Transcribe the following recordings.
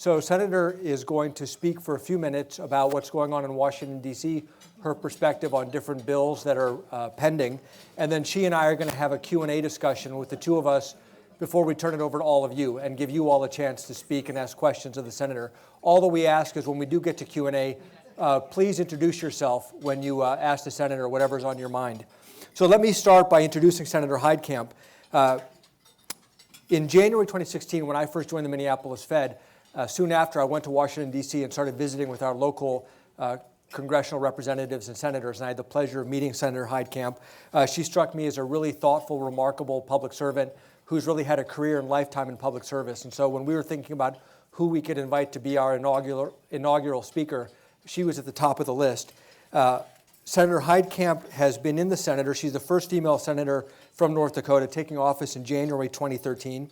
So Senator is going to speak for a few minutes about what's going on in Washington, D.C., her perspective on different bills that are pending. And then she and I are going to have a Q&A discussion with the two of us before we turn it over to all of you and give you all a chance to speak and ask questions of the Senator. All that we ask is when we do get to Q&A, please introduce yourself when you ask the Senator whatever's on your mind. So let me start by introducing Senator Heitkamp. In January 2016, when I first joined the Minneapolis Fed, soon after I went to Washington, D.C. and started visiting with our local congressional representatives and senators, and I had the pleasure of meeting Senator Heitkamp. She struck me as a really thoughtful, remarkable public servant who's really had a career and lifetime in public service. And so when we were thinking about who we could invite to be our inaugural speaker, she was at the top of the list. Senator Heitkamp has been in the Senate. She's the first female senator from North Dakota, taking office in January 2013.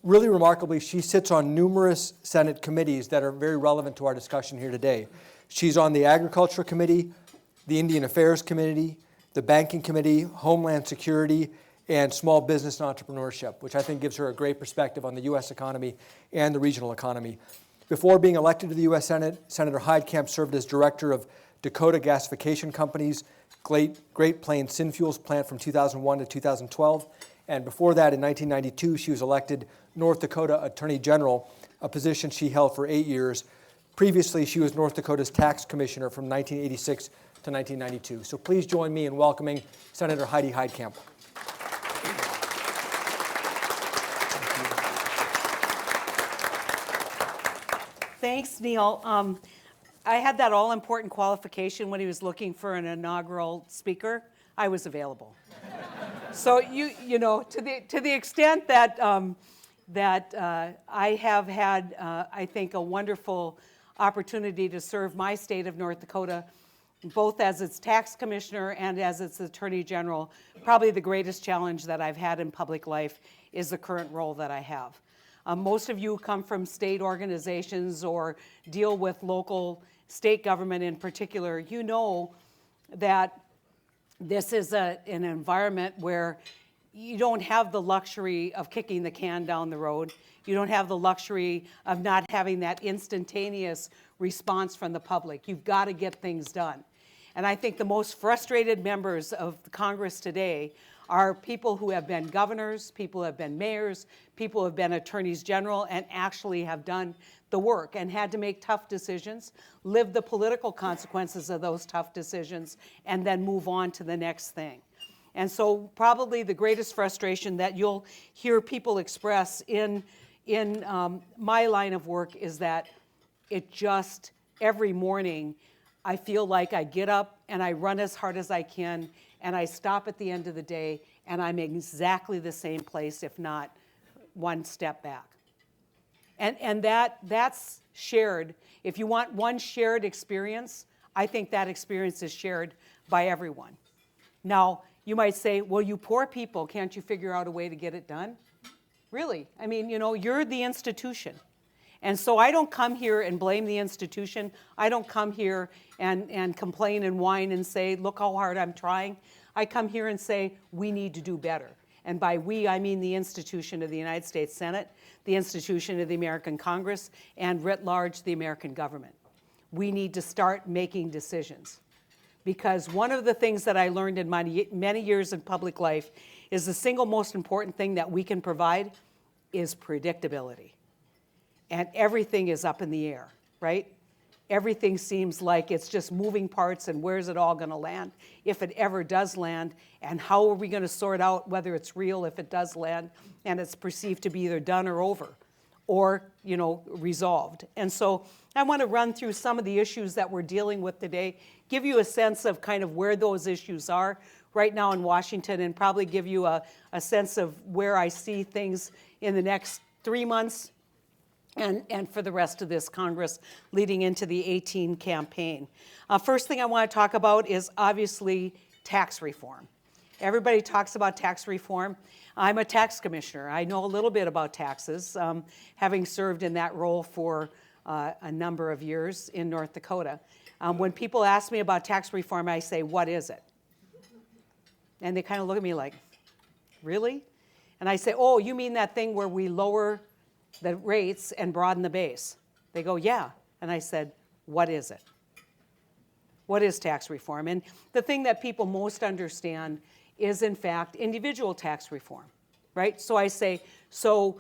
Really remarkably, she sits on numerous Senate committees that are very relevant to our discussion here today. She's on the Agriculture Committee, the Indian Affairs Committee, the Banking Committee, Homeland Security, and Small Business and Entrepreneurship, which I think gives her a great perspective on the U.S. economy and the regional economy. Before being elected to the U.S. Senate, Senator Heitkamp served as director of Dakota Gasification Company's Great Plains Synfuels plant from 2001 to 2012. And before that, in 1992, she was elected North Dakota Attorney General, a position she held for 8 years. Previously, she was North Dakota's tax commissioner from 1986 to 1992. So please join me in welcoming Senator Heidi Heitkamp. Thanks, Neil. I had that all-important qualification when he was looking for an inaugural speaker. I was available. So you know, to the extent that I have had, I think, a wonderful opportunity to serve my state of North Dakota, both as its tax commissioner and as its attorney general. Probably the greatest challenge that I've had in public life is the current role that I have. Most of you come from state organizations or deal with local state government in particular. You know that this is an environment where you don't have the luxury of kicking the can down the road. You don't have the luxury of not having that instantaneous response from the public. You've got to get things done. And I think the most frustrated members of Congress today are people who have been governors, people who have been mayors, people who have been attorneys general and actually have done the work and had to make tough decisions, live the political consequences of those tough decisions, and then move on to the next thing. And so probably the greatest frustration that you'll hear people express in my line of work is that it just, every morning, I feel like I get up and I run as hard as I can and I stop at the end of the day and I'm in exactly the same place, if not one step back. And that's shared. If you want one shared experience, I think that experience is shared by everyone. Now, you might say, well, you poor people, can't you figure out a way to get it done? Really? I mean, you know, you're the institution. And so I don't come here and blame the institution. I don't come here and complain and whine and say, look how hard I'm trying. I come here and say, we need to do better. And by we, I mean the institution of the United States Senate, the institution of the American Congress, and writ large, the American government. We need to start making decisions. Because one of the things that I learned in my many years in public life is the single most important thing that we can provide is predictability. And everything is up in the air, right? Everything seems like it's just moving parts and where's it all going to land, if it ever does land, and how are we going to sort out whether it's real if it does land and it's perceived to be either done or over or, you know, resolved. And so I want to run through some of the issues that we're dealing with today, give you a sense of kind of where those issues are right now in Washington, and probably give you a sense of where I see things in the next 3 months and for the rest of this Congress leading into the 2018 campaign. First thing I want to talk about is obviously tax reform. Everybody talks about tax reform. I'm a tax commissioner. I know a little bit about taxes, having served in that role for a number of years in North Dakota. When people ask me about tax reform, I say, what is it? And they kind of look at me like, really? And I say, oh, you mean that thing where we lower the rates and broaden the base? They go, yeah. And I said, what is it? What is tax reform? And the thing that people most understand is, in fact, individual tax reform, right? So I say, so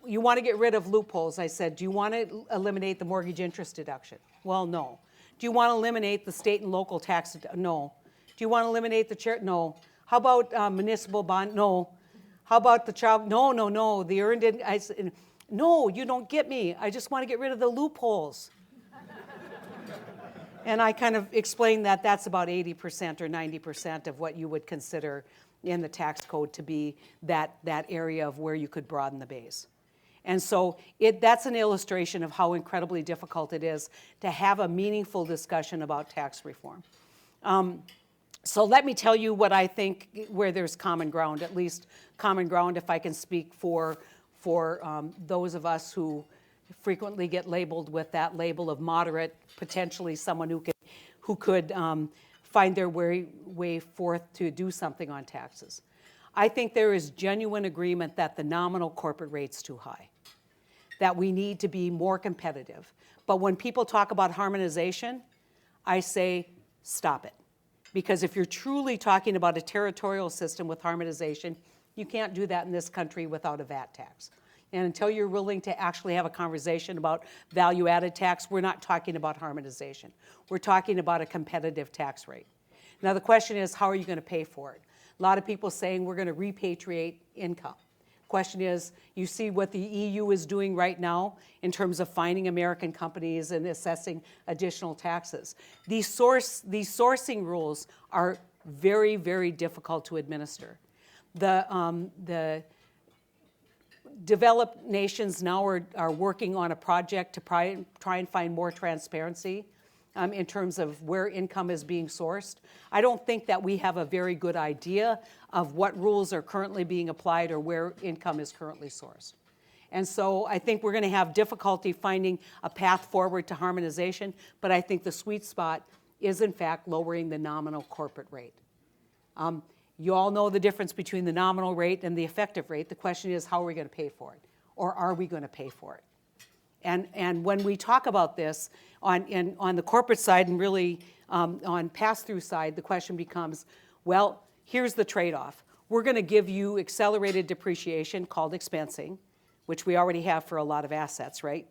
you want to get rid of loopholes. I said, do you want to eliminate the mortgage interest deduction? Well, no. Do you want to eliminate the state and local tax? No. Do you want to eliminate the No. How about municipal bond? No. How about the child? No. The earned in, I said, no, you don't get me. I just want to get rid of the loopholes. And I kind of explained that that's about 80% or 90% of what you would consider in the tax code to be that area of where you could broaden the base. And so that's an illustration of how incredibly difficult it is to have a meaningful discussion about tax reform. So let me tell you what I think where there's common ground, at least common ground if I can speak for those of us who frequently get labeled with that label of moderate, potentially someone who could find their way forth to do something on taxes. I think there is genuine agreement that the nominal corporate rate's too high, that we need to be more competitive. But when people talk about harmonization, I say, stop it. Because if you're truly talking about a territorial system with harmonization, you can't do that in this country without a VAT tax. And until you're willing to actually have a conversation about value-added tax, we're not talking about harmonization. We're talking about a competitive tax rate. Now the question is, how are you going to pay for it? A lot of people saying we're going to repatriate income. Question is, you see what the EU is doing right now in terms of finding American companies and assessing additional taxes. These sourcing rules are very, very difficult to administer. The developed nations now are working on a project to try and find more transparency in terms of where income is being sourced. I don't think that we have a very good idea of what rules are currently being applied or where income is currently sourced. And so I think we're going to have difficulty finding a path forward to harmonization, but I think the sweet spot is in fact lowering the nominal corporate rate. You all know the difference between the nominal rate and the effective rate. The question is, how are we going to pay for it? Or are we going to pay for it? And when we talk about this on the corporate side and really on pass-through side, the question becomes, well, here's the trade-off. We're going to give you accelerated depreciation called expensing, which we already have for a lot of assets, right?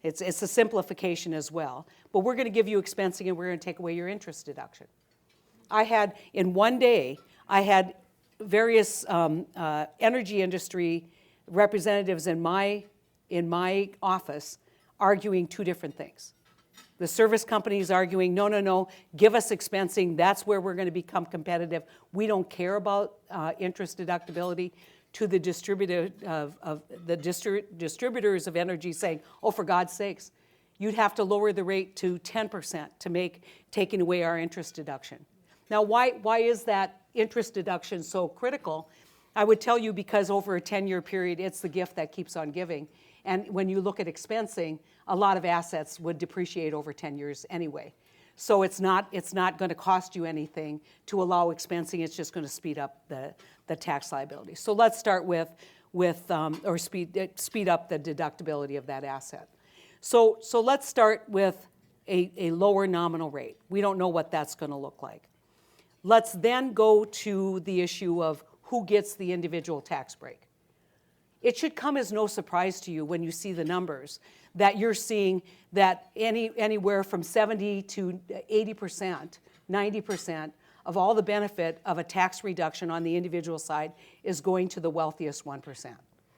It's a simplification as well. But we're going to give you expensing and we're going to take away your interest deduction. In one day, I had various energy industry representatives in my office arguing two different things. The service companies arguing, no, give us expensing. That's where we're going to become competitive. We don't care about interest deductibility. To the distributors of energy saying, oh, for God's sakes, you'd have to lower the rate to 10% to make taking away our interest deduction. Now, why is that interest deduction so critical? I would tell you because over a 10-year period, it's the gift that keeps on giving. And when you look at expensing, a lot of assets would depreciate over 10 years anyway. So it's not going to cost you anything to allow expensing. It's just going to speed up the tax liability. So let's start with speed up the deductibility of that asset. So let's start with a lower nominal rate. We don't know what that's going to look like. Let's then go to the issue of who gets the individual tax break. It should come as no surprise to you when you see the numbers that you're seeing that anywhere from 70 to 80%, 90% of all the benefit of a tax reduction on the individual side is going to the wealthiest 1%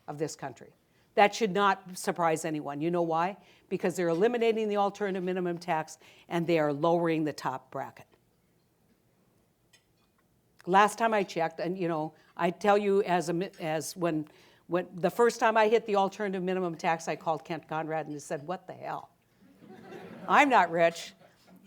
of this country. That should not surprise anyone. You know why? Because they're eliminating the alternative minimum tax and they are lowering the top bracket. Last time I checked, and I tell you as when the first time I hit the alternative minimum tax, I called Kent Conrad and he said, what the hell? I'm not rich.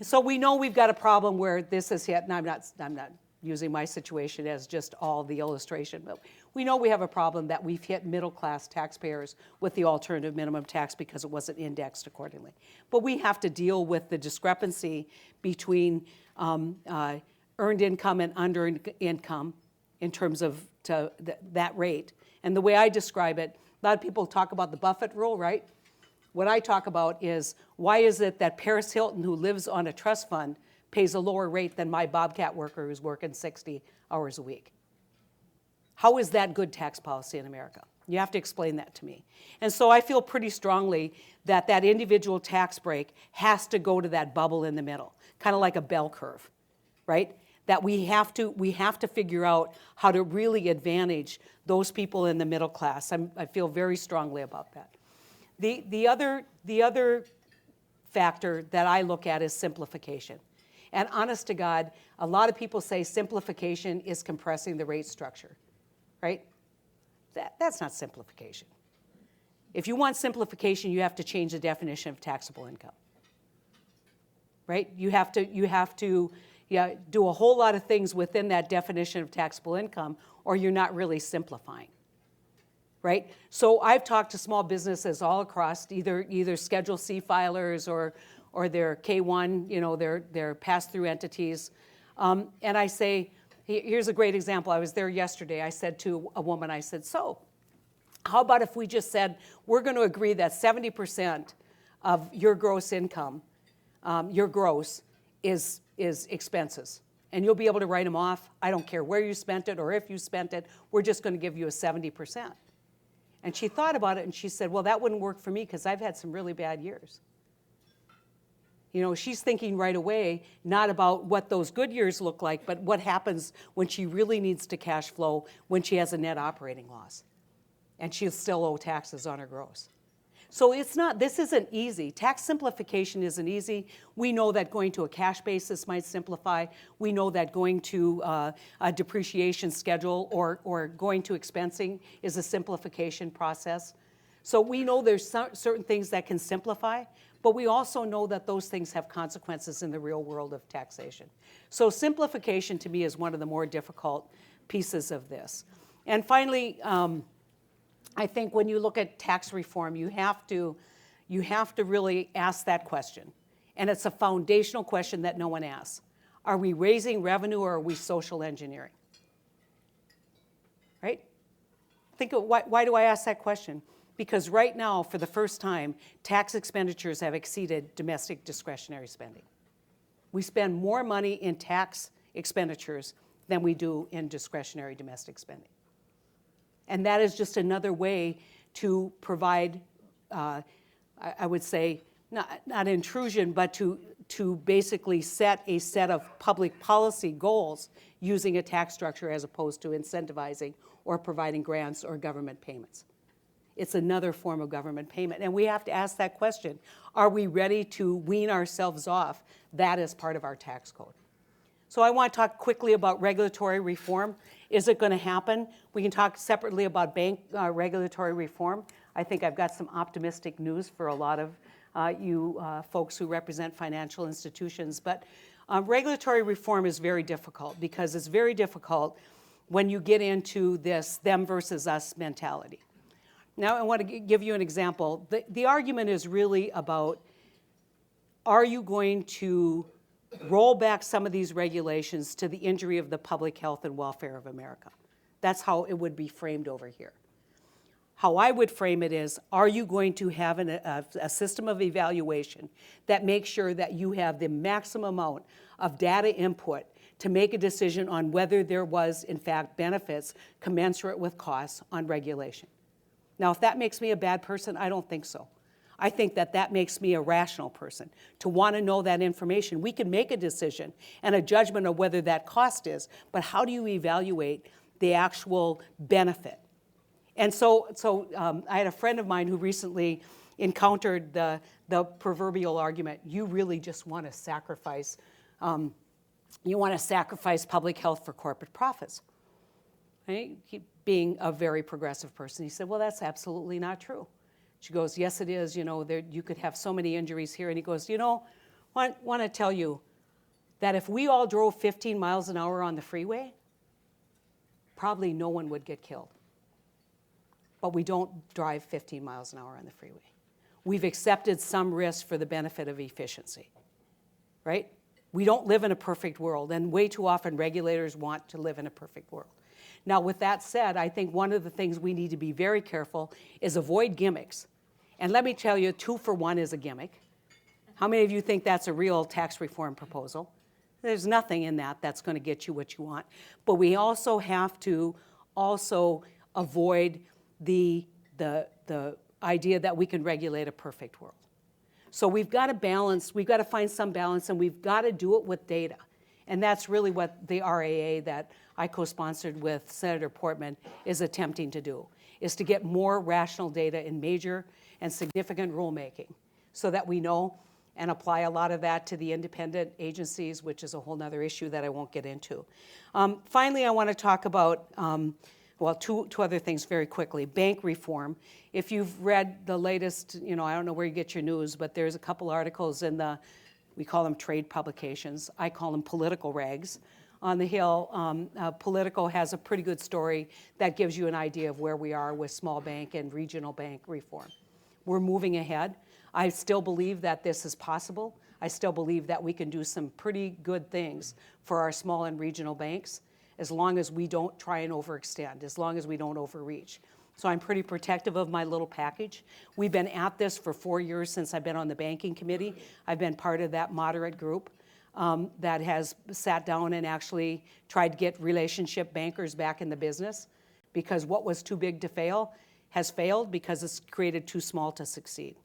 So we know we've got a problem where this has hit, and I'm not using my situation as just all the illustration, but we know we have a problem that we've hit middle-class taxpayers with the alternative minimum tax because it wasn't indexed accordingly. But we have to deal with the discrepancy between earned income and unearned income in terms of that rate. And the way I describe it, a lot of people talk about the Buffett rule, right? What I talk about is, why is it that Paris Hilton, who lives on a trust fund, pays a lower rate than my Bobcat worker who's working 60 hours a week? How is that good tax policy in America? You have to explain that to me. And so I feel pretty strongly that that individual tax break has to go to that bubble in the middle, kind of like a bell curve, right? That we have to figure out how to really advantage those people in the middle class. I feel very strongly about that. The other factor that I look at is simplification. And honest to God, a lot of people say simplification is compressing the rate structure, right? That's not simplification. If you want simplification, you have to change the definition of taxable income, right? You have to do a whole lot of things within that definition of taxable income, or you're not really simplifying, right? So I've talked to small businesses all across, either Schedule C filers or their K1, their pass-through entities, and I say, here's a great example. I was there yesterday. I said to a woman, I said, so how about if we just said, we're going to agree that 70% of your gross income, your gross, is expenses. And you'll be able to write them off. I don't care where you spent it or if you spent it. We're just going to give you a 70%. And she thought about it and she said, well, that wouldn't work for me because I've had some really bad years. She's thinking right away, not about what those good years look like, but what happens when she really needs to cash flow when she has a net operating loss. And she'll still owe taxes on her gross. So this isn't easy. Tax simplification isn't easy. We know that going to a cash basis might simplify. We know that going to a depreciation schedule or going to expensing is a simplification process. So we know there's certain things that can simplify, but we also know that those things have consequences in the real world of taxation. So simplification to me is one of the more difficult pieces of this. And finally, I think when you look at tax reform, you have to really ask that question. And it's a foundational question that no one asks. Are we raising revenue or are we social engineering? Right? Think of why do I ask that question? Because right now, for the first time, tax expenditures have exceeded domestic discretionary spending. We spend more money in tax expenditures than we do in discretionary domestic spending. And that is just another way to provide, I would say, not intrusion, but to basically set a set of public policy goals using a tax structure as opposed to incentivizing or providing grants or government payments. It's another form of government payment. And we have to ask that question. Are we ready to wean ourselves off that as part of our tax code? So I want to talk quickly about regulatory reform. Is it going to happen? We can talk separately about bank regulatory reform. I think I've got some optimistic news for a lot of you folks who represent financial institutions. But regulatory reform is very difficult because it's very difficult when you get into this them versus us mentality. Now, I want to give you an example. The argument is really about, are you going to roll back some of these regulations to the injury of the public health and welfare of America? That's how it would be framed over here. How I would frame it is, are you going to have a system of evaluation that makes sure that you have the maximum amount of data input to make a decision on whether there was, in fact, benefits commensurate with costs on regulation? Now, if that makes me a bad person, I don't think so. I think that makes me a rational person, to want to know that information. We can make a decision and a judgment of whether that cost is, but how do you evaluate the actual benefit? And so I had a friend of mine who recently encountered the proverbial argument, you really just want to sacrifice, public health for corporate profits. Right? Being a very progressive person, he said, well, that's absolutely not true. She goes, yes, it is. You could have so many injuries here. And he goes, I want to tell you that if we all drove 15 miles an hour on the freeway, probably no one would get killed. But we don't drive 15 miles an hour on the freeway. We've accepted some risk for the benefit of efficiency, right? We don't live in a perfect world, and way too often regulators want to live in a perfect world. Now, with that said, I think one of the things we need to be very careful is avoid gimmicks And let me tell you, 2-for-1 is a gimmick. How many of you think that's a real tax reform proposal? There's nothing in that that's going to get you what you want. But we also have to avoid the idea that we can regulate a perfect world. So we've got to balance, we've got to find some balance, and we've got to do it with data. And that's really what the RAA that I co-sponsored with Senator Portman is attempting to do, is to get more rational data in major and significant rulemaking so that we know and apply a lot of that to the independent agencies, which is a whole other issue that I won't get into. Finally, I want to talk about, two other things very quickly. Bank reform. If you've read the latest, I don't know where you get your news, but there's a couple articles in we call them trade publications. I call them political rags. On the Hill, Politico has a pretty good story that gives you an idea of where we are with small bank and regional bank reform. We're moving ahead. I still believe that this is possible. I still believe that we can do some pretty good things for our small and regional banks as long as we don't try and overextend, as long as we don't overreach. So I'm pretty protective of my little package. We've been at this for 4 years since I've been on the banking committee. I've been part of that moderate group that has sat down and actually tried to get relationship bankers back in the business, because what was too big to fail has failed because it's created too small to succeed.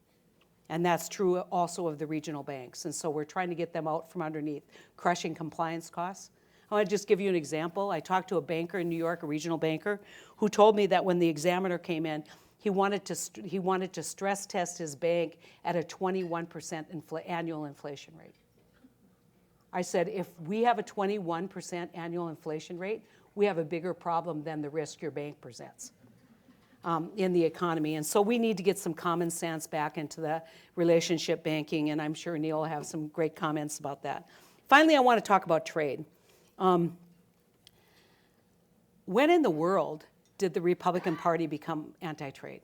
And that's true also of the regional banks. And so we're trying to get them out from underneath crushing compliance costs. I want to just give you an example. I talked to a banker in New York, a regional banker, who told me that when the examiner came in, he wanted to stress test his bank at a 21% annual inflation rate. I said, if we have a 21% annual inflation rate, we have a bigger problem than the risk your bank presents in the economy. And so we need to get some common sense back into the relationship banking, and I'm sure Neil will have some great comments about that. Finally, I want to talk about trade. When in the world did the Republican Party become anti-trade?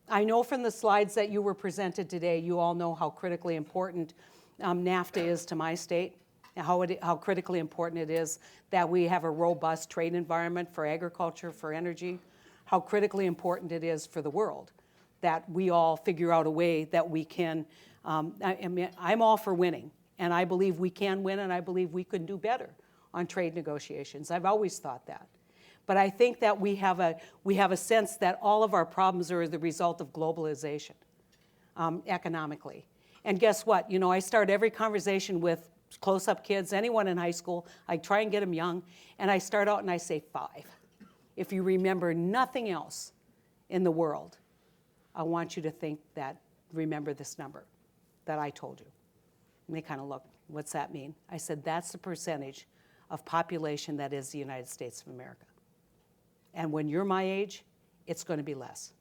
I know from the slides that you were presented today, you all know how critically important NAFTA is to my state, how critically important it is that we have a robust trade environment for agriculture, for energy, how critically important it is for the world that we all figure out a way that we can, I'm all for winning, and I believe we can win, and I believe we can do better on trade negotiations. I've always thought that. But I think that we have a sense that all of our problems are the result of globalization economically. And guess what? I start every conversation with close-up kids, anyone in high school. I try and get them young, and I start out and I say 5. If you remember nothing else in the world, I want you to remember this number that I told you. And they kind of look, what's that mean? I said, that's the percentage of population that is the United States of America. And when you're my age, it's going to be less.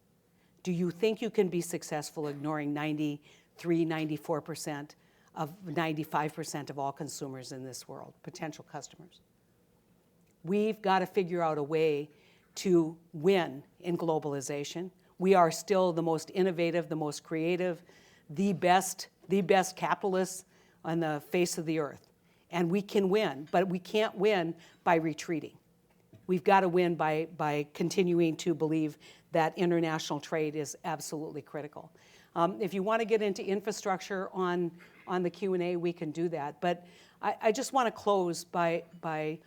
Do you think you can be successful ignoring 93, 94% of 95% of all consumers in this world, potential customers? We've got to figure out a way to win in globalization. We are still the most innovative, the most creative, the best capitalists on the face of the earth. And we can win, but we can't win by retreating. We've got to win by continuing to believe that international trade is absolutely critical. If you want to get into infrastructure on the Q&A, we can do that. But I just want to close by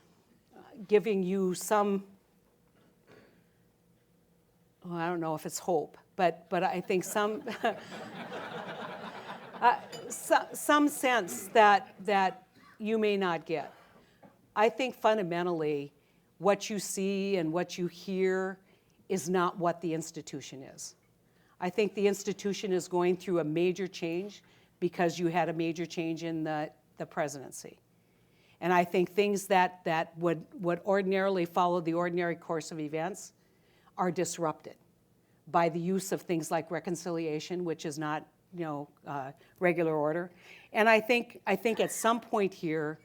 giving you some, I don't know if it's hope, but I think some some sense that you may not get. I think fundamentally what you see and what you hear is not what the institution is. I think the institution is going through a major change because you had a major change in the presidency. And I think things that would ordinarily follow the ordinary course of events are disrupted by the use of things like reconciliation, which is not regular order. And I think at some point here,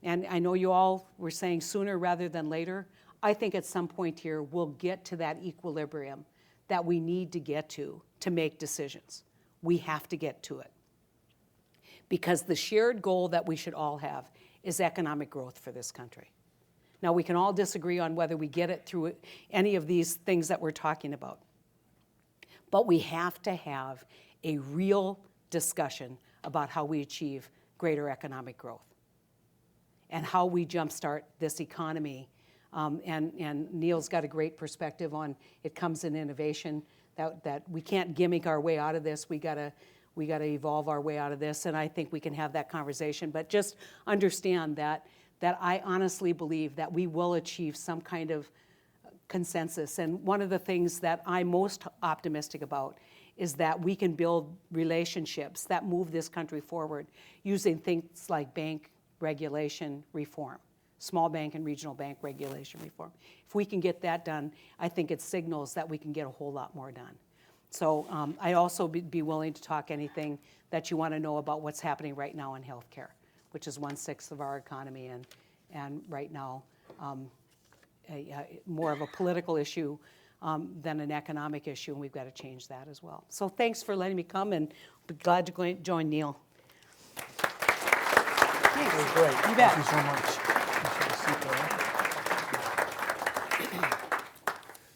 and I know you all were saying sooner rather than later, I think at some point here we'll get to that equilibrium that we need to get to make decisions. We have to get to it. Because the shared goal that we should all have is economic growth for this country. Now, we can all disagree on whether we get it through any of these things that we're talking about. But we have to have a real discussion about how we achieve greater economic growth and how we jumpstart this economy. And Neil's got a great perspective on it comes in innovation, that we can't gimmick our way out of this. We gotta evolve our way out of this, and I think we can have that conversation. But just understand that I honestly believe that we will achieve some kind of consensus. And one of the things that I'm most optimistic about is that we can build relationships that move this country forward using things like bank regulation reform, small bank and regional bank regulation reform. If we can get that done, I think it signals that we can get a whole lot more done. So I also be willing to talk anything that you want to know about what's happening right now in healthcare, which is 1/6 of our economy, and right now more of a political issue than an economic issue, and we've got to change that as well. So thanks for letting me come, and I'll be glad to join Neil. Thanks. It was great. You bet. Thank you so much.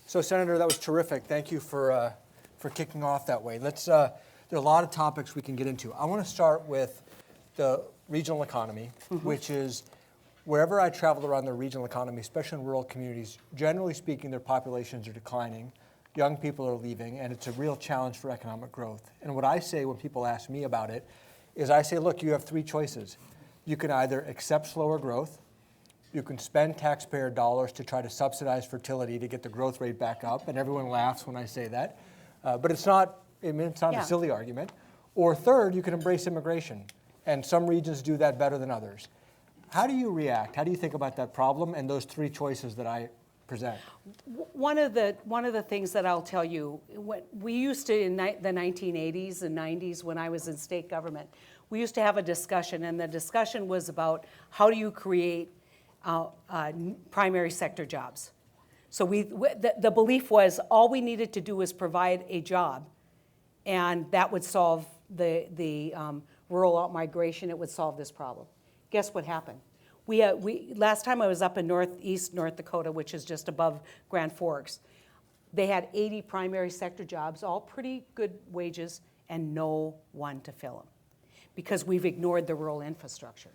So, Senator, that was terrific. Thank you for kicking off that way. There are a lot of topics we can get into. I want to start with the regional economy, which is wherever I travel around the regional economy, especially in rural communities, generally speaking, their populations are declining. Young people are leaving, and it's a real challenge for economic growth. And what I say when people ask me about it is I say, look, you have three choices. You can either accept slower growth, you can spend taxpayer dollars to try to subsidize fertility to get the growth rate back up, and everyone laughs when I say that. But it's not a silly argument. Or third, you can embrace immigration. And some regions do that better than others. How do you react? How do you think about that problem and those three choices that I present? One of the things that I'll tell you, we used to, in the 1980s and 90s when I was in state government, we used to have a discussion, and the discussion was about how do you create primary sector jobs. So the belief was all we needed to do was provide a job, and that would solve the rural out-migration. It would solve this problem. Guess what happened? Last time I was up in northeast North Dakota, which is just above Grand Forks, they had 80 primary sector jobs, all pretty good wages, and no one to fill them because we've ignored the rural infrastructure.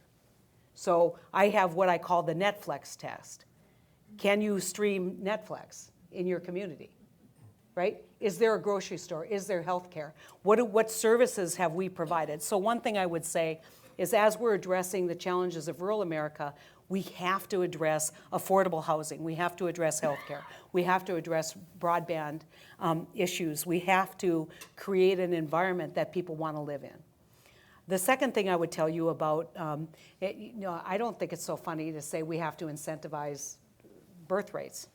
So I have what I call the Netflix test. Can you stream Netflix in your community, right? Is there a grocery store? Is there health care? What services have we provided? So one thing I would say is as we're addressing the challenges of rural America, we have to address affordable housing. We have to address health care. We have to address broadband issues. We have to create an environment that people want to live in. The second thing I would tell you about, I don't think it's so funny to say we have to incentivize birth rates.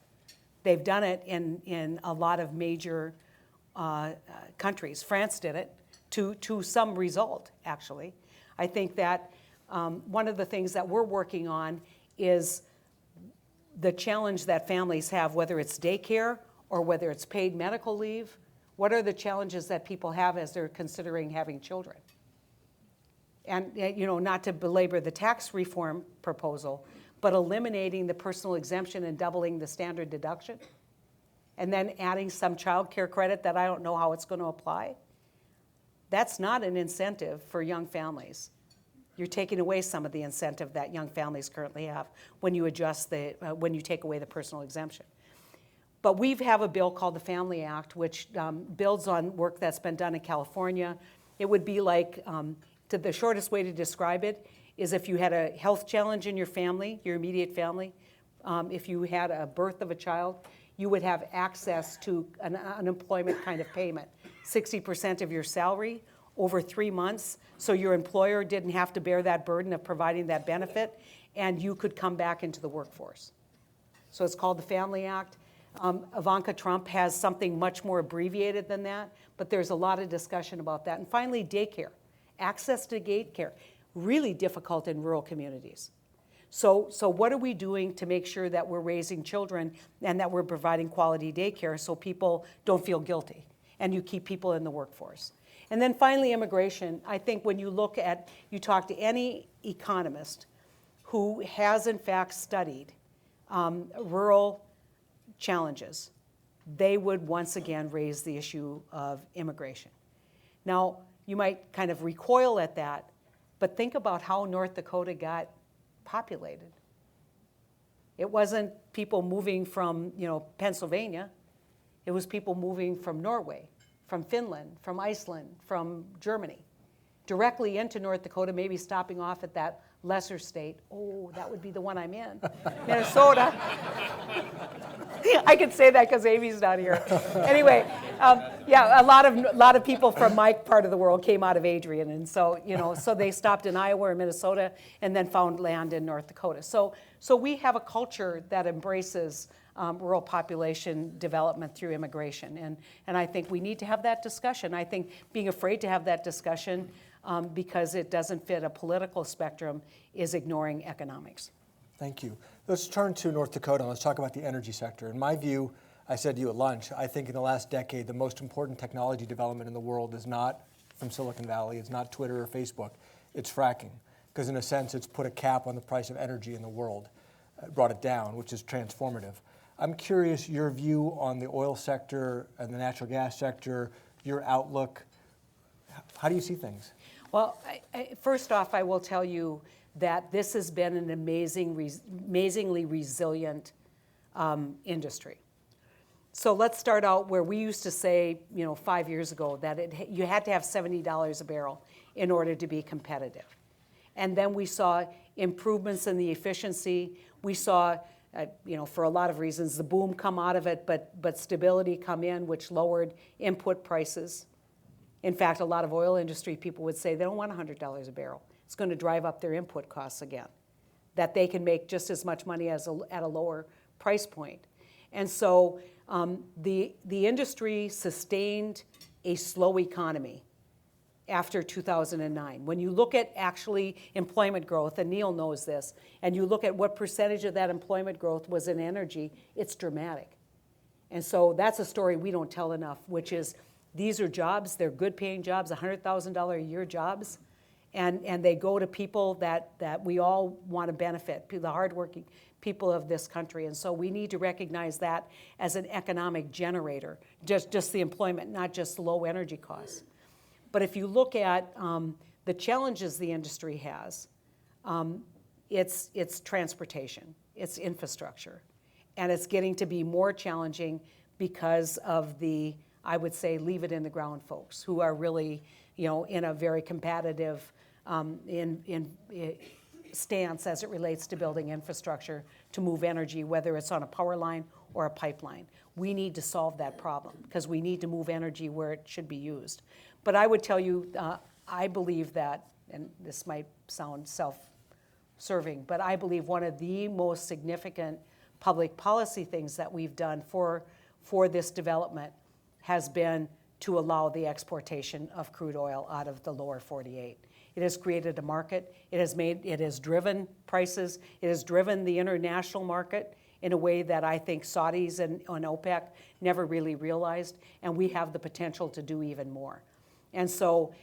They've done it in a lot of major countries. France did it to some result, actually. I think that one of the things that we're working on is the challenge that families have, whether it's daycare or whether it's paid medical leave. What are the challenges that people have as they're considering having children? And not to belabor the tax reform proposal, but eliminating the personal exemption and doubling the standard deduction, and then adding some child care credit that I don't know how it's going to apply. That's not an incentive for young families. You're taking away some of the incentive that young families currently have when you when you take away the personal exemption. But we have a bill called the Family Act, which builds on work that's been done in California. It would be like, the shortest way to describe it is if you had a health challenge in your family, your immediate family, if you had a birth of a child, you would have access to an unemployment kind of payment, 60% of your salary over 3 months, so your employer didn't have to bear that burden of providing that benefit, and you could come back into the workforce. So it's called the Family Act. Ivanka Trump has something much more abbreviated than that, but there's a lot of discussion about that. And finally, daycare. Access to daycare, really difficult in rural communities. So what are we doing to make sure that we're raising children and that we're providing quality daycare so people don't feel guilty and you keep people in the workforce? And then finally, immigration. I think when you talk to any economist who has in fact studied rural challenges, they would once again raise the issue of immigration. Now, you might kind of recoil at that, but think about how North Dakota got populated. It wasn't people moving from, Pennsylvania. It was people moving from Norway, from Finland, from Iceland, from Germany, directly into North Dakota, maybe stopping off at that lesser state. Oh, that would be the one I'm in, Minnesota. I can say that because Amy's not here. Anyway, a lot of people from my part of the world came out of Adrian, and so so they stopped in Iowa or Minnesota, and then found land in North Dakota. So we have a culture that embraces rural population development through immigration, and I think we need to have that discussion. I think being afraid to have that discussion because it doesn't fit a political spectrum is ignoring economics. Thank you. Let's turn to North Dakota and let's talk about the energy sector. In my view, I said to you at lunch, I think in the last decade, the most important technology development in the world is not from Silicon Valley, it's not Twitter or Facebook, it's fracking. Because in a sense, it's put a cap on the price of energy in the world, brought it down, which is transformative. I'm curious your view on the oil sector and the natural gas sector, your outlook. How do you see things? Well, first off, I will tell you that this has been an amazingly resilient industry. So let's start out where we used to say, 5 years ago, that you had to have $70 a barrel in order to be competitive. And then we saw improvements in the efficiency. We saw, for a lot of reasons, the boom come out of it, but stability come in, which lowered input prices. In fact, a lot of oil industry people would say they don't want $100 a barrel. It's going to drive up their input costs again, that they can make just as much money at a lower price point. And so the industry sustained a slow economy after 2009. When you look at actually employment growth, and Neil knows this, and you look at what percentage of that employment growth was in energy, it's dramatic. And so that's a story we don't tell enough, which is these are jobs, they're good paying jobs, $100,000 a year jobs, and they go to people that we all want to benefit, the hardworking people of this country. And so we need to recognize that as an economic generator, just the employment, not just low energy costs. But if you look at the challenges the industry has, it's transportation, it's infrastructure, and it's getting to be more challenging because of the, I would say, leave it in the ground folks who are really, in a very competitive stance as it relates to building infrastructure to move energy, whether it's on a power line or a pipeline. We need to solve that problem because we need to move energy where it should be used. But I would tell you, I believe that, and this might sound self-serving, but I believe one of the most significant public policy things that we've done for this development has been to allow the exportation of crude oil out of the lower 48. It has created a market. It has driven prices. It has driven the international market in a way that I think Saudis and OPEC never really realized, and we have the potential to do even more. And so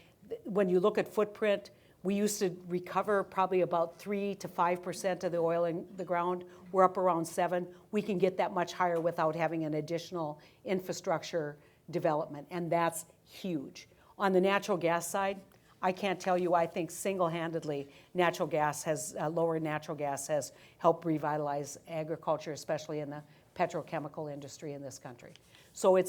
when you look at footprint, we used to recover probably about 3 to 5% of the oil in the ground. We're up around 7. We can get that much higher without having an additional infrastructure development, and that's huge. On the natural gas side, I can't tell you, I think single-handedly lower natural gas has helped revitalize agriculture, especially in the petrochemical industry in this country. So it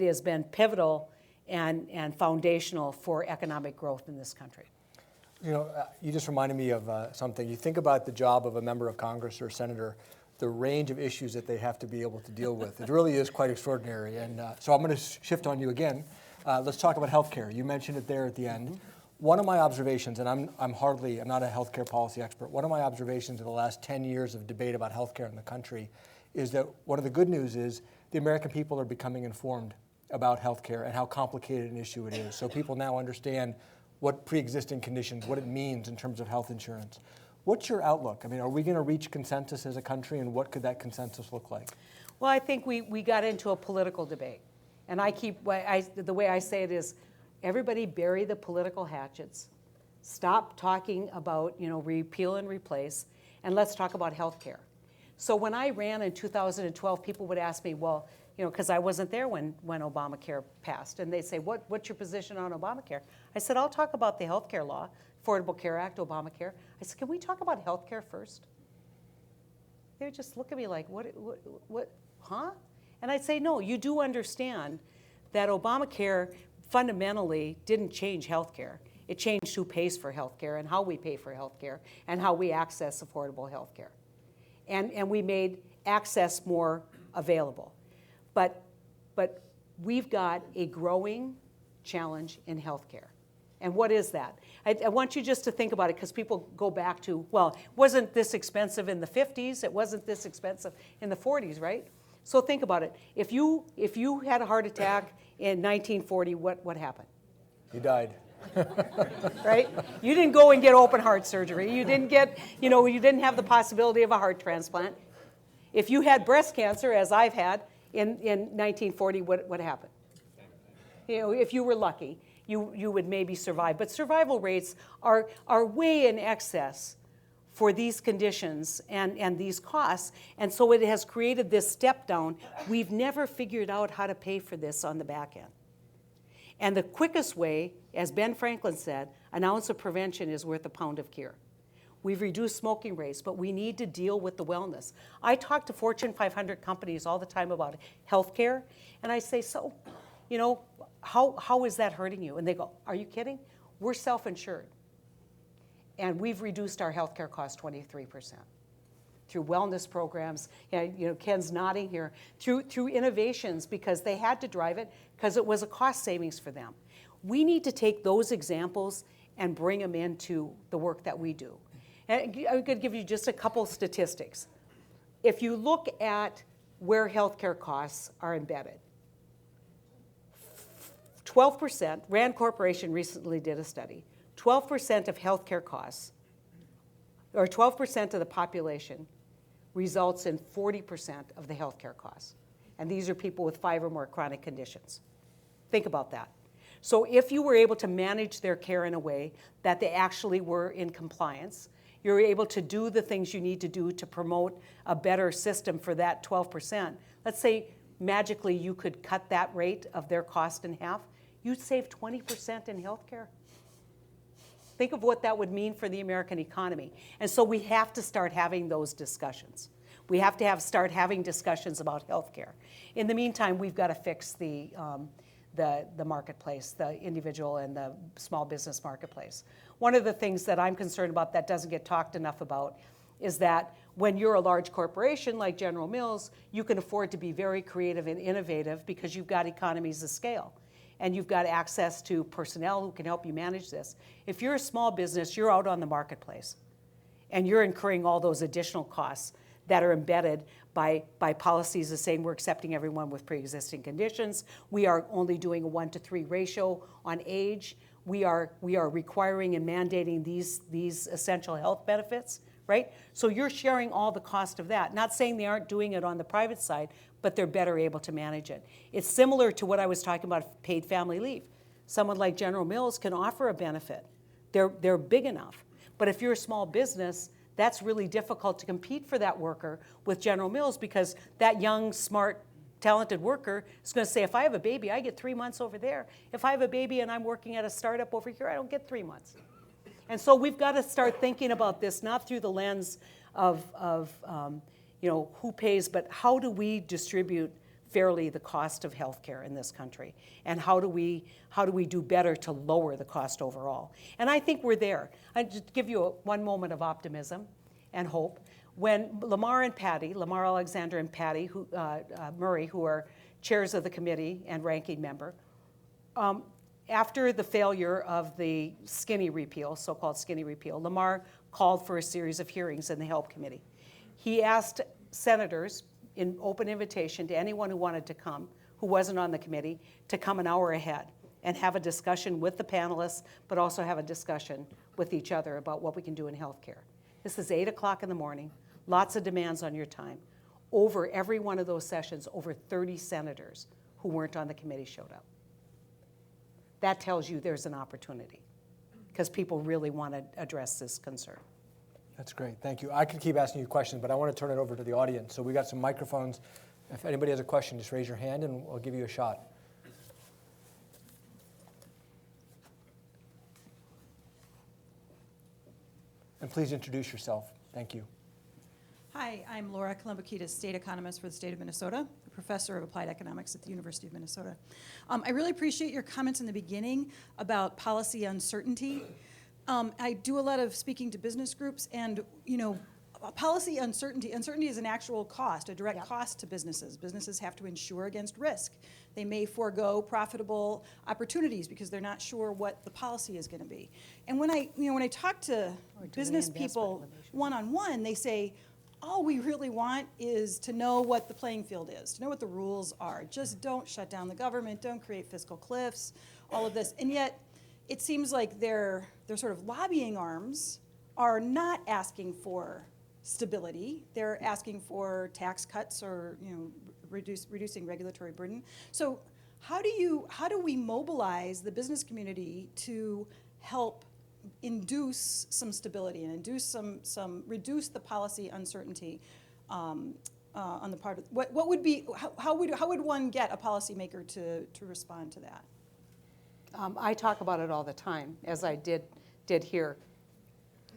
has been pivotal and foundational for economic growth in this country. You just reminded me of something. You think about the job of a member of Congress or a senator, the range of issues that they have to be able to deal with. It really is quite extraordinary. And so I'm going to shift on you again. Let's talk about healthcare. You mentioned it there at the end. One of my observations, and I'm not a healthcare policy expert, one of my observations in the last 10 years of debate about healthcare in the country is that one of the good news is the American people are becoming informed about healthcare and how complicated an issue it is. So people now understand what pre-existing conditions, what it means in terms of health insurance. What's your outlook? I mean, are we going to reach consensus as a country, and what could that consensus look like? Well, I think we got into a political debate. And the way I say it is, everybody bury the political hatchets. Stop talking about, repeal and replace, and let's talk about health care. So when I ran in 2012, people would ask me, well, because I wasn't there when Obamacare passed, and they'd say, what's your position on Obamacare? I said, I'll talk about the health care law, Affordable Care Act, Obamacare. I said, can we talk about health care first? They would just look at me like, what, huh? And I'd say, no, you do understand that Obamacare fundamentally didn't change health care. It changed who pays for health care and how we pay for health care and how we access affordable health care. And we made access more available. But we've got a growing challenge in health care. And what is that? I want you just to think about it, because people go back to, well, wasn't this expensive in the 50s? It wasn't this expensive in the 40s, right? So think about it. If you had a heart attack in 1940, what happened? You died. Right? You didn't go and get open heart surgery. You didn't get, you didn't have the possibility of a heart transplant. If you had breast cancer, as I've had in 1940, what happened? If you were lucky, you would maybe survive. But survival rates are way in excess for these conditions and these costs. And so it has created this step down. We've never figured out how to pay for this on the back end. And the quickest way, as Ben Franklin said, an ounce of prevention is worth a pound of cure. We've reduced smoking rates, but we need to deal with the wellness. I talk to Fortune 500 companies all the time about healthcare, and I say, so, how is that hurting you? And they go, are you kidding? We're self-insured. And we've reduced our healthcare costs 23% through wellness programs. Ken's nodding here. Through innovations, because they had to drive it, because it was a cost savings for them. We need to take those examples and bring them into the work that we do. And I'm going to give you just a couple statistics. If you look at where healthcare costs are embedded, 12%, Rand Corporation recently did a study, 12% of healthcare costs, or 12% of the population, results in 40% of the healthcare costs. And these are people with 5 or more chronic conditions. Think about that. So if you were able to manage their care in a way that they actually were in compliance, you're able to do the things you need to do to promote a better system for that 12%. Let's say magically you could cut that rate of their cost in half. You'd save 20% in healthcare. Think of what that would mean for the American economy. And so we have to start having those discussions. We have to start having discussions about healthcare. In the meantime, we've got to fix the marketplace, the individual and the small business marketplace. One of the things that I'm concerned about that doesn't get talked enough about is that when you're a large corporation like General Mills, you can afford to be very creative and innovative because you've got economies of scale. And you've got access to personnel who can help you manage this. If you're a small business, you're out on the marketplace. And you're incurring all those additional costs that are embedded by policies of saying we're accepting everyone with pre-existing conditions. We are only doing a 1-to-3 ratio on age. We are requiring and mandating these essential health benefits, right? So you're sharing all the cost of that. Not saying they aren't doing it on the private side, but they're better able to manage it. It's similar to what I was talking about, paid family leave. Someone like General Mills can offer a benefit. They're big enough. But if you're a small business, that's really difficult to compete for that worker with General Mills, because that young, smart, talented worker is going to say, if I have a baby, I get 3 months over there. If I have a baby and I'm working at a startup over here, I don't get 3 months. And so we've got to start thinking about this, not through the lens of who pays, but how do we distribute fairly the cost of healthcare in this country, and how do we do better to lower the cost overall? And I think we're there. I just give you one moment of optimism and hope. When Lamar Alexander and Patty Murray, who are chairs of the committee and ranking member, after the failure of the skinny repeal, so-called skinny repeal, Lamar called for a series of hearings in the HELP committee. He asked senators, in open invitation to anyone who wanted to come, who wasn't on the committee, to come an hour ahead and have a discussion with the panelists, but also have a discussion with each other about what we can do in healthcare. This is 8 o'clock in the morning, lots of demands on your time. Over every one of those sessions, over 30 senators who weren't on the committee showed up. That tells you there's an opportunity, because people really want to address this concern. That's great. Thank you. I could keep asking you questions, but I want to turn it over to the audience. So we got some microphones. If anybody has a question, just raise your hand and we'll give you a shot. And please introduce yourself. Thank you. Hi, I'm Laura Colombokitis, state economist for the state of Minnesota, a professor of applied economics at the University of Minnesota. I really appreciate your comments in the beginning about policy uncertainty. I do a lot of speaking to business groups, and policy uncertainty is an actual cost, a direct cost to businesses. Businesses have to insure against risk. They may forego profitable opportunities because they're not sure what the policy is going to be. And when I talk to business people one-on-one, they say, all we really want is to know what the playing field is, to know what the rules are. Just don't shut down the government, don't create fiscal cliffs, all of this. And yet, it seems like their sort of lobbying arms are not asking for stability. They're asking for tax cuts or reducing regulatory burden. So how do we mobilize the business community to help induce some stability and reduce the policy uncertainty on the part of what would be how would one get a policymaker to respond to that? I talk about it all the time, as I did here,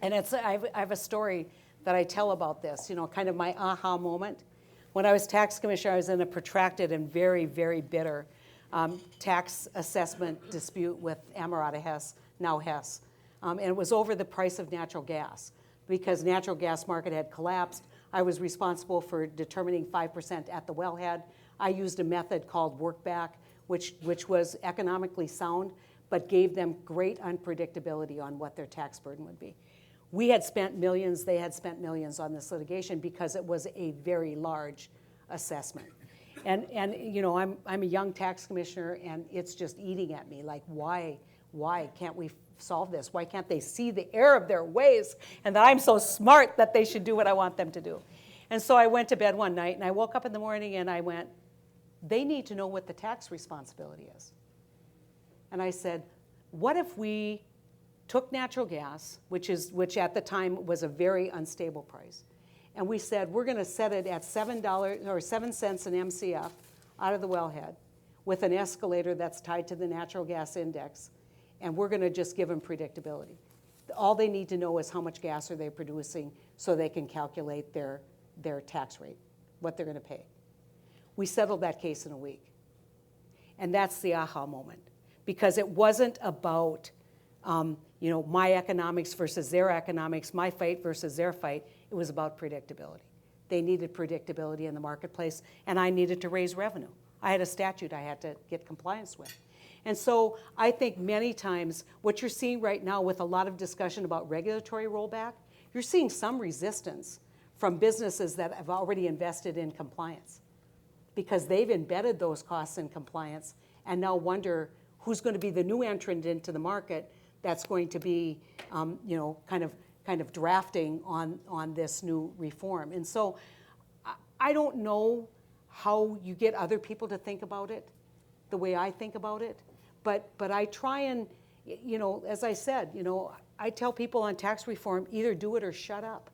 and I have a story that I tell about this. Kind of my aha moment. When I was tax commissioner, I was in a protracted and very, very bitter tax assessment dispute with Amerada Hess, now Hess. And it was over the price of natural gas. Because natural gas market had collapsed, I was responsible for determining 5% at the wellhead. I used a method called workback, which was economically sound, but gave them great unpredictability on what their tax burden would be. We had spent millions, they had spent millions on this litigation because it was a very large assessment. And I'm a young tax commissioner, and it's just eating at me, like, why can't we solve this? Why can't they see the error of their ways and that I'm so smart that they should do what I want them to do? And so I went to bed one night, and I woke up in the morning, and I went, they need to know what the tax responsibility is. And I said, what if we took natural gas, which at the time was a very unstable price, and we said we're going to set it at $7 or 7 cents an MCF out of the wellhead with an escalator that's tied to the natural gas index, and we're going to just give them predictability. All they need to know is how much gas are they producing so they can calculate their tax rate, what they're going to pay. We settled that case in a week. And that's the aha moment, because it wasn't about my economics versus their economics, my fight versus their fight. It was about predictability. They needed predictability in the marketplace, and I needed to raise revenue. I had a statute I had to get compliance with. And so I think many times what you're seeing right now with a lot of discussion about regulatory rollback, you're seeing some resistance from businesses that have already invested in compliance because they've embedded those costs in compliance and now wonder who's going to be the new entrant into the market that's going to be kind of drafting on this new reform. And so I don't know how you get other people to think about it the way I think about it. But I try and, as I said, I tell people on tax reform, either do it or shut up.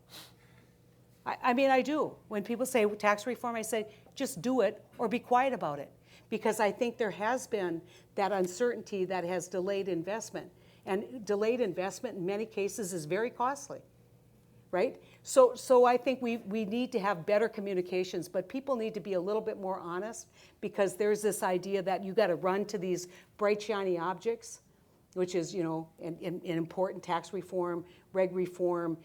I mean, I do. When people say tax reform, I say, just do it or be quiet about it. Because I think there has been that uncertainty that has delayed investment. And delayed investment in many cases is very costly, right? So I think we need to have better communications, but people need to be a little bit more honest, because there's this idea that you got to run to these bright, shiny objects, which is, an important tax reform, reg reform,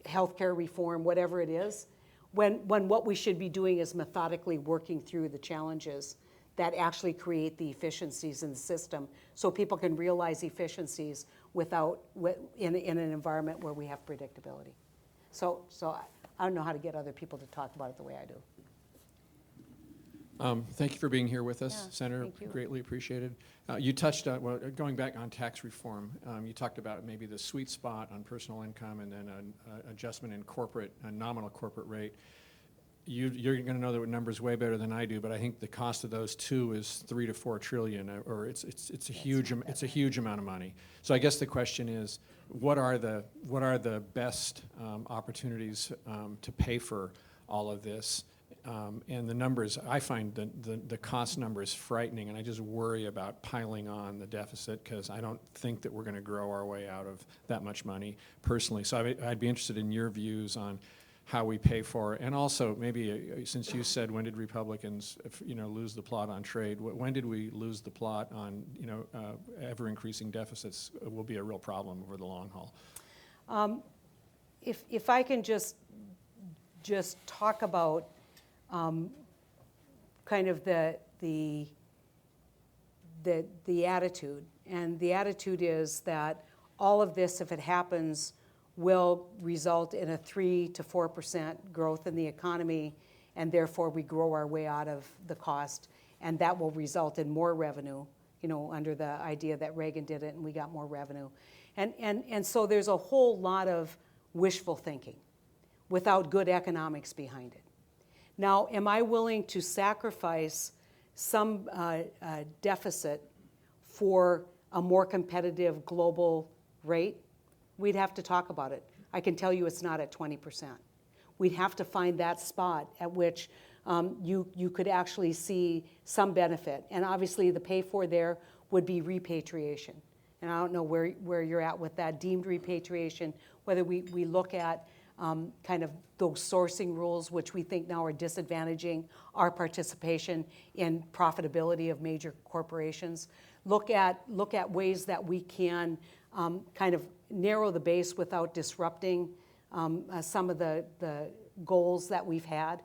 healthcare reform, whatever it is, when what we should be doing is methodically working through the challenges that actually create the efficiencies in the system so people can realize efficiencies in an environment where we have predictability. So I don't know how to get other people to talk about it the way I do. Thank you for being here with us, Yeah, Senator. thank you. Greatly appreciated. You touched on, going back on tax reform, you talked about maybe the sweet spot on personal income and then an adjustment in nominal corporate rate. you're going to know the numbers way better than I do, but I think the cost of those two is $3 to $4 trillion, or it's a huge amount of money. So I guess the question is, what are the best opportunities to pay for all of this? And the numbers, I find the cost numbers frightening, and I just worry about piling on the deficit, because I don't think that we're going to grow our way out of that much money personally. So I'd be interested in your views on how we pay for it. And also, maybe since you said, when did Republicans lose the plot on trade, when did we lose the plot on ever increasing deficits will be a real problem over the long haul? If I can just talk about kind of the attitude, and the attitude is that all of this, if it happens, will result in a 3 to 4% growth in the economy, and therefore we grow our way out of the cost, and that will result in more revenue, under the idea that Reagan did it and we got more revenue. And so there's a whole lot of wishful thinking without good economics behind it. Now, am I willing to sacrifice some deficit for a more competitive global rate? We'd have to talk about it. I can tell you it's not at 20%. We'd have to find that spot at which you could actually see some benefit. And obviously the pay for there would be repatriation. And I don't know where you're at with that deemed repatriation, whether we look at kind of those sourcing rules, which we think now are disadvantaging our participation in profitability of major corporations. Look at ways that we can kind of narrow the base without disrupting some of the goals that we've had.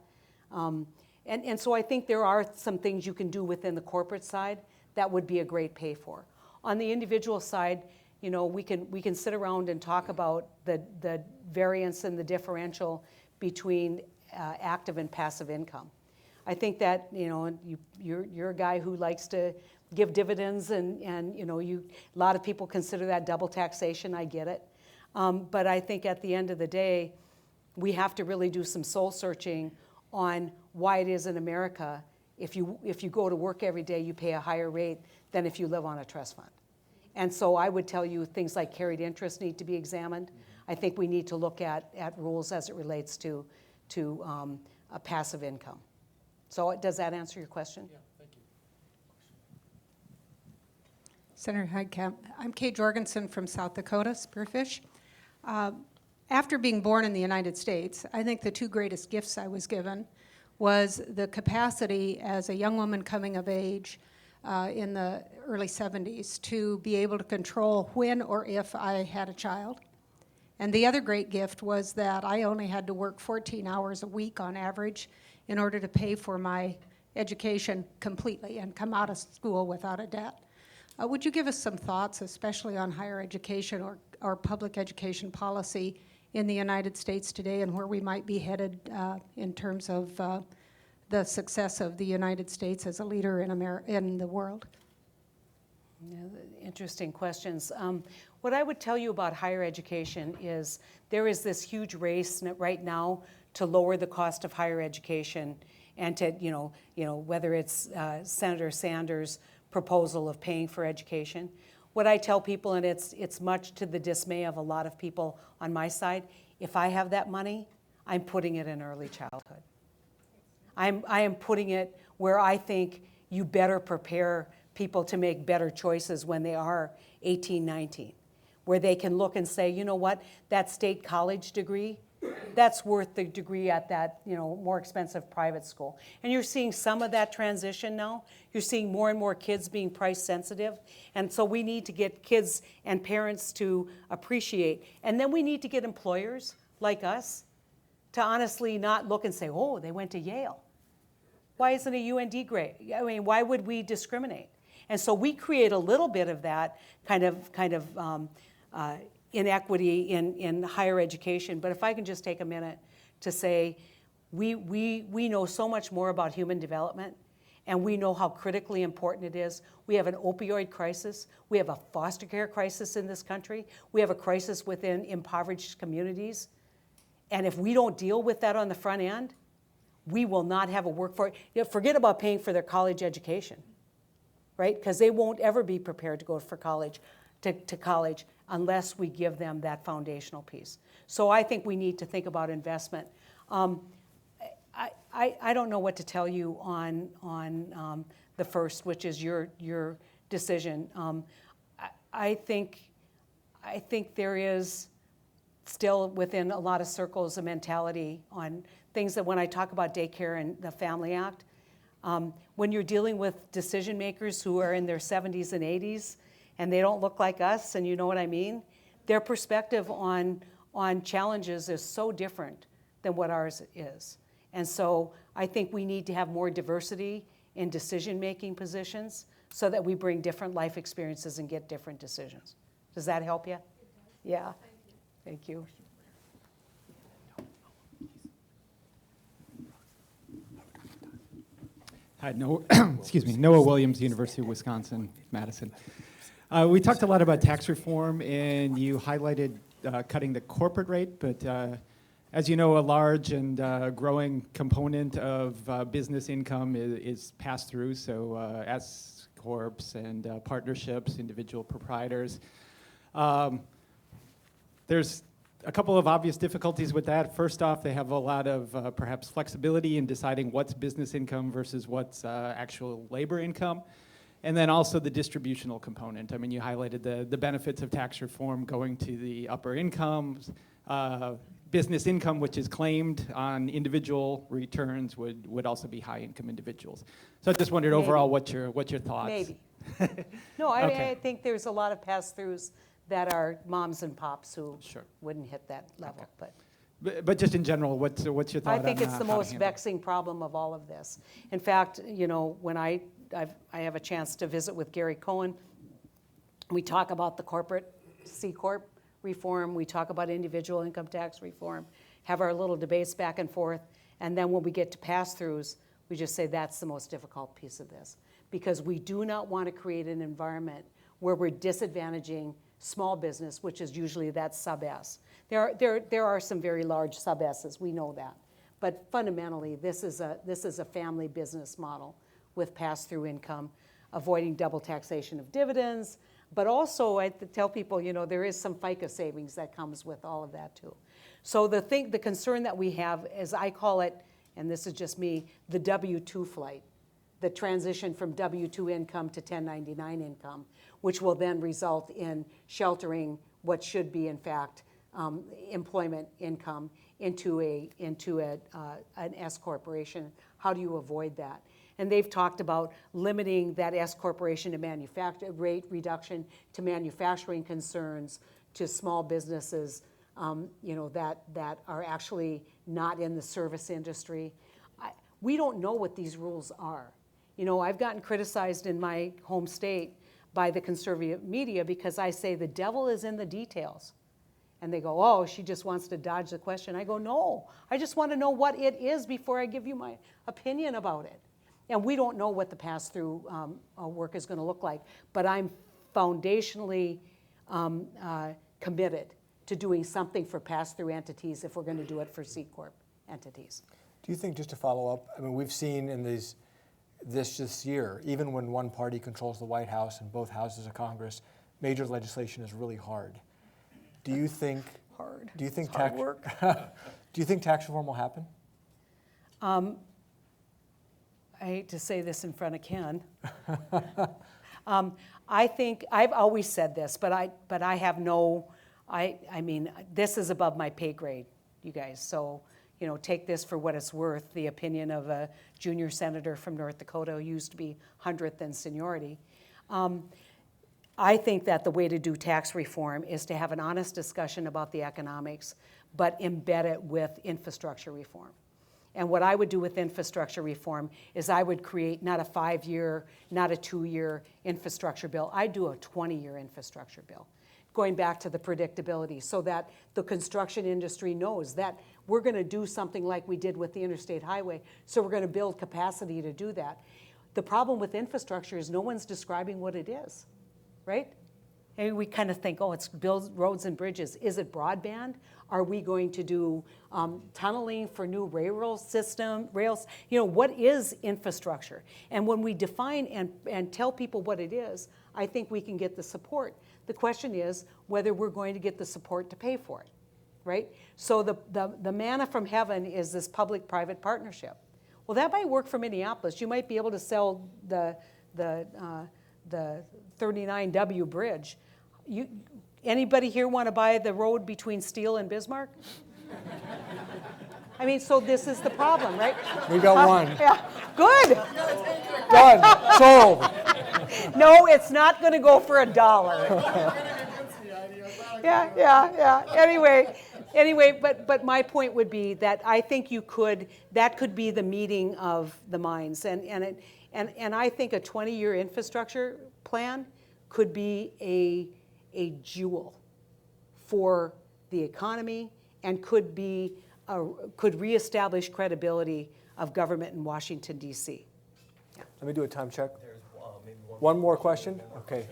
And so I think there are some things you can do within the corporate side that would be a great pay for. On the individual side, we can sit around and talk about the variance and the differential between active and passive income. I think that you're a guy who likes to give dividends, and a lot of people consider that double taxation. I get it, but I think at the end of the day, we have to really do some soul searching on why it is in America, if you go to work every day, you pay a higher rate than if you live on a trust fund. And so I would tell you things like carried interest need to be examined. I think we need to look at rules as it relates to a passive income. So does that answer your question? Yeah, thank you. Senator Heitkamp, I'm Kay Jorgensen from South Dakota, Spearfish. After being born in the United States, I think the two greatest gifts I was given was the capacity as a young woman coming of age in the early 70s to be able to control when or if I had a child. And the other great gift was that I only had to work 14 hours a week on average in order to pay for my education completely and come out of school without a debt. Would you give us some thoughts, especially on higher education or public education policy in the United States today, and where we might be headed in terms of the success of the United States as a leader in the world? Yeah, interesting questions. What I would tell you about higher education is there is this huge race right now to lower the cost of higher education, and to whether it's Senator Sanders' proposal of paying for education. What I tell people, and it's much to the dismay of a lot of people on my side, if I have that money, I'm putting it in early childhood. I am putting it where I think you better prepare people to make better choices when they are 18, 19, where they can look and say, you know what, that state college degree, that's worth the degree at that more expensive private school. And you're seeing some of that transition now. You're seeing more and more kids being price sensitive. And so we need to get kids and parents to appreciate. And then we need to get employers like us to honestly not look and say, oh, they went to Yale. Why isn't a UND grade? I mean, why would we discriminate? And so we create a little bit of that kind of inequity in higher education. But if I can just take a minute to say, we know so much more about human development, and we know how critically important it is. We have an opioid crisis. We have a foster care crisis in this country. We have a crisis within impoverished communities. And if we don't deal with that on the front end, we will not have a workforce. Forget about paying for their college education, right? Because they won't ever be prepared to go for college, to college unless we give them that foundational piece. So I think we need to think about investment. I don't know what to tell you on the first, which is your decision. I think there is still within a lot of circles a mentality on things that when I talk about daycare and the Family Act, when you're dealing with decision makers who are in their 70s and 80s and they don't look like us, and you know what I mean, their perspective on challenges is so different than what ours is. And so I think we need to have more diversity in decision-making positions so that we bring different life experiences and get different decisions. Does that help you? Yeah. Thank you. Hi, excuse me, Noah Williams, University of Wisconsin, Madison. We talked a lot about tax reform, and you highlighted cutting the corporate rate, but as you know, a large and growing component of business income is passed through, so S corps and partnerships, individual proprietors. There's a couple of obvious difficulties with that. First off, they have a lot of perhaps flexibility in deciding what's business income versus what's actual labor income. And then also the distributional component. I mean, you highlighted the benefits of tax reform going to the upper incomes. Business income, which is claimed on individual returns, would also be high-income individuals. So I just wondered overall what your thoughts. Maybe. No, Okay. I think there's a lot of pass-throughs that are moms and pops who wouldn't hit that level. Okay. But just in general, what's your thought on I think it's the how to most handle it? vexing problem of all of this. In fact, you know, when I have a chance to visit with Gary Cohen, we talk about the corporate C Corp reform, we talk about individual income tax reform, have our little debates back and forth, and then when we get to pass-throughs, we just say that's the most difficult piece of this. Because we do not want to create an environment where we're disadvantaging small business, which is usually that sub-S. There are some very large sub-S's, we know that. But fundamentally, this is a family business model with pass-through income, avoiding double taxation of dividends, but also I tell people, you know, there is some FICA savings that comes with all of that too. So the concern that we have, as I call it, and this is just me, the W-2 flight, the transition from W-2 income to 1099 income, which will then result in sheltering what should be, in fact, employment income into an S corporation. How do you avoid that? And they've talked about limiting that S corporation to rate reduction to manufacturing concerns, to small businesses, you know, that are actually not in the service industry. We don't know what these rules are. You know, I've gotten criticized in my home state by the conservative media because I say the devil is in the details. And they go, oh, she just wants to dodge the question. I go, no, I just want to know what it is before I give you my opinion about it. And we don't know what the pass-through work is going to look like, but I'm foundationally committed to doing something for pass-through entities if we're going to do it for C Corp entities. Do you think, just to follow up, I mean, we've seen in this year, even when one party controls the White House and both houses of Congress, major legislation is really hard. Do you think Do you think tax work? Do you think tax reform will happen? I hate to say this in front of Ken. I think I've always said this, but I have no. I mean, this is above my pay grade, you guys. So, you know, take this for what it's worth. The opinion of a junior senator from North Dakota who used to be 100th in seniority. I think that the way to do tax reform is to have an honest discussion about the economics, but embed it with infrastructure reform. And what I would do with infrastructure reform is I would create not a 5-year, not a 2-year infrastructure bill. I'd do a 20-year infrastructure bill, going back to the predictability so that the construction industry knows that we're going to do something like we did with the interstate highway, so we're going to build capacity to do that. The problem with infrastructure is no one's describing what it is, right? And we kind of think, oh, it's build roads and bridges. Is it broadband? Are we going to do tunneling for new rails? What is infrastructure? And when we define and tell people what it is, I think we can get the support. The question is whether we're going to get the support to pay for it, right? So the manna from heaven is this public-private partnership. Well, that might work for Minneapolis. You might be able to sell the 39W bridge. Anybody here want to buy the road between Steele and Bismarck? I mean, so this is the problem, right? We got one. Yeah, good. Done. Sold. No, it's not going to go for $1. Yeah. Anyway, but my point would be that I think that could be the meeting of the minds, and I think a 20-year infrastructure plan could be a jewel for the economy and could reestablish credibility of government in Washington, D.C. Let me do a time check. One more question? Okay.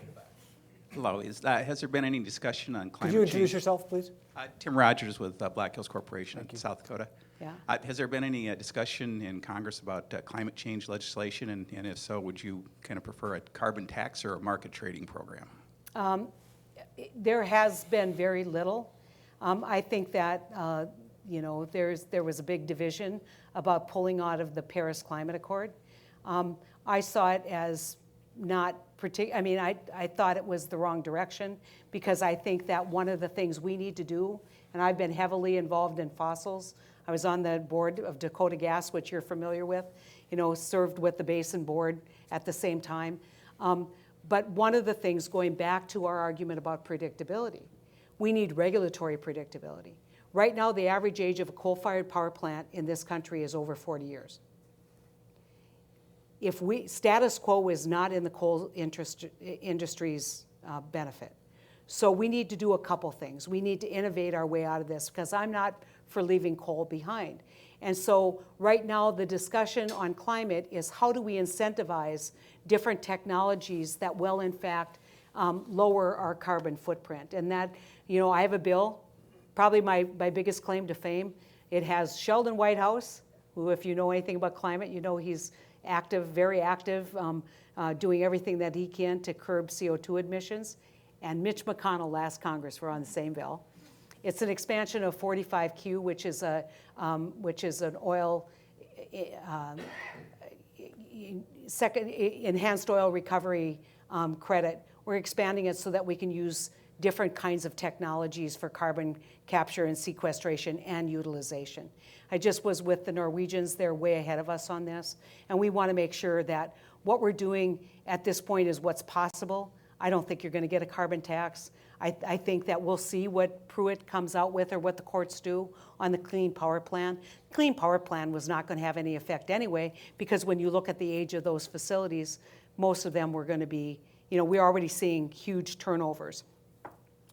Hello. Has there been any discussion on climate Could you introduce change? yourself, please? Tim Rogers with Black Hills Corporation in South Dakota. Yeah. Has there been any discussion in Congress about climate change legislation? And if so, would you kind of prefer a carbon tax or a market trading program? There has been very little. I think that there was a big division about pulling out of the Paris Climate Accord. I saw it as not particular. I mean, I thought it was the wrong direction because I think that one of the things we need to do, and I've been heavily involved in fossils. I was on the board of Dakota Gas, which you're familiar with, served with the Basin Board at the same time. But one of the things, going back to our argument about predictability, we need regulatory predictability. Right now, the average age of a coal-fired power plant in this country is over 40 years. Status quo is not in the coal industry's benefit. So we need to do a couple things. We need to innovate our way out of this because I'm not for leaving coal behind. And so right now the discussion on climate is how do we incentivize different technologies that will in fact lower our carbon footprint. And that, I have a bill, probably my biggest claim to fame. It has Sheldon Whitehouse, who if you know anything about climate, he's active, very active, doing everything that he can to curb CO2 emissions. And Mitch McConnell last Congress were on the same bill. It's an expansion of 45Q, which is an oil enhanced oil recovery credit. We're expanding it so that we can use different kinds of technologies for carbon capture and sequestration and utilization. I just was with the Norwegians. They're way ahead of us on this. And we want to make sure that what we're doing at this point is what's possible. I don't think you're going to get a carbon tax. I think that we'll see what Pruitt comes out with or what the courts do on the Clean Power Plan. Clean Power Plan was not going to have any effect anyway because when you look at the age of those facilities, most of them were going to be, we're already seeing huge turnovers.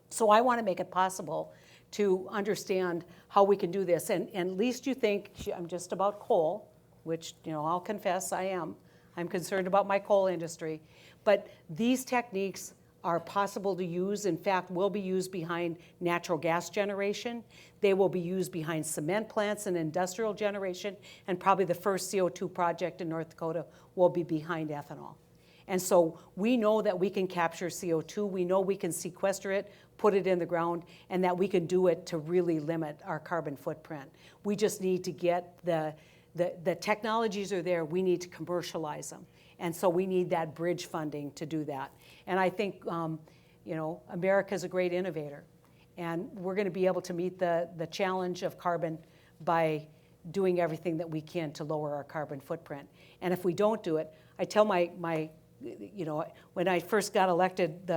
So I want to make it possible to understand how we can do this. And at least you think I'm just about coal, which, I'll confess I am. I'm concerned about my coal industry. But these techniques are possible to use, in fact, will be used behind natural gas generation. They will be used behind cement plants and industrial generation. And probably the first CO2 project in North Dakota will be behind ethanol. And so we know that we can capture CO2. We know we can sequester it, put it in the ground, and that we can do it to really limit our carbon footprint. We just need to get the technologies are there. We need to commercialize them. And so we need that bridge funding to do that. And I think, America's a great innovator. And we're going to be able to meet the challenge of carbon by doing everything that we can to lower our carbon footprint. And if we don't do it, I tell when I first got elected,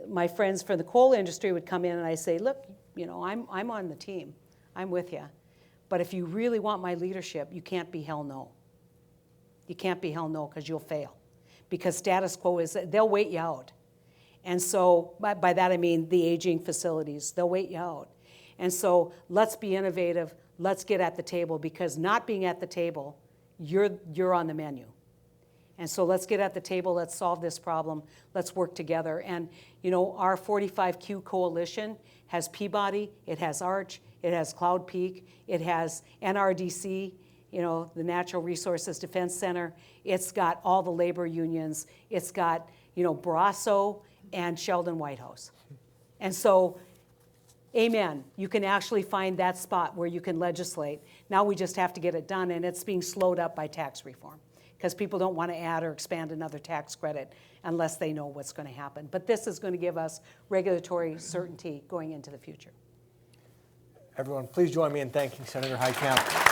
my friends from the coal industry would come in and I say, look, I'm on the team. I'm with you. But if you really want my leadership, you can't be hell no. You can't be hell no because you'll fail. Because status quo is, they'll wait you out. And so by that I mean the aging facilities, they'll wait you out. And so let's be innovative, let's get at the table because not being at the table, you're on the menu. And so let's get at the table, let's solve this problem, let's work together. And you know, our 45Q coalition has Peabody, it has Arch, it has Cloud Peak, it has NRDC, you know, the Natural Resources Defense Center, it's got all the labor unions, it's got, you know, Barrasso and Sheldon Whitehouse. And so, amen, you can actually find that spot where you can legislate. Now we just have to get it done, and it's being slowed up by tax reform, because people don't want to add or expand another tax credit unless they know what's going to happen. But this is going to give us regulatory certainty going into the future. Everyone, please join me in thanking Senator Heitkamp.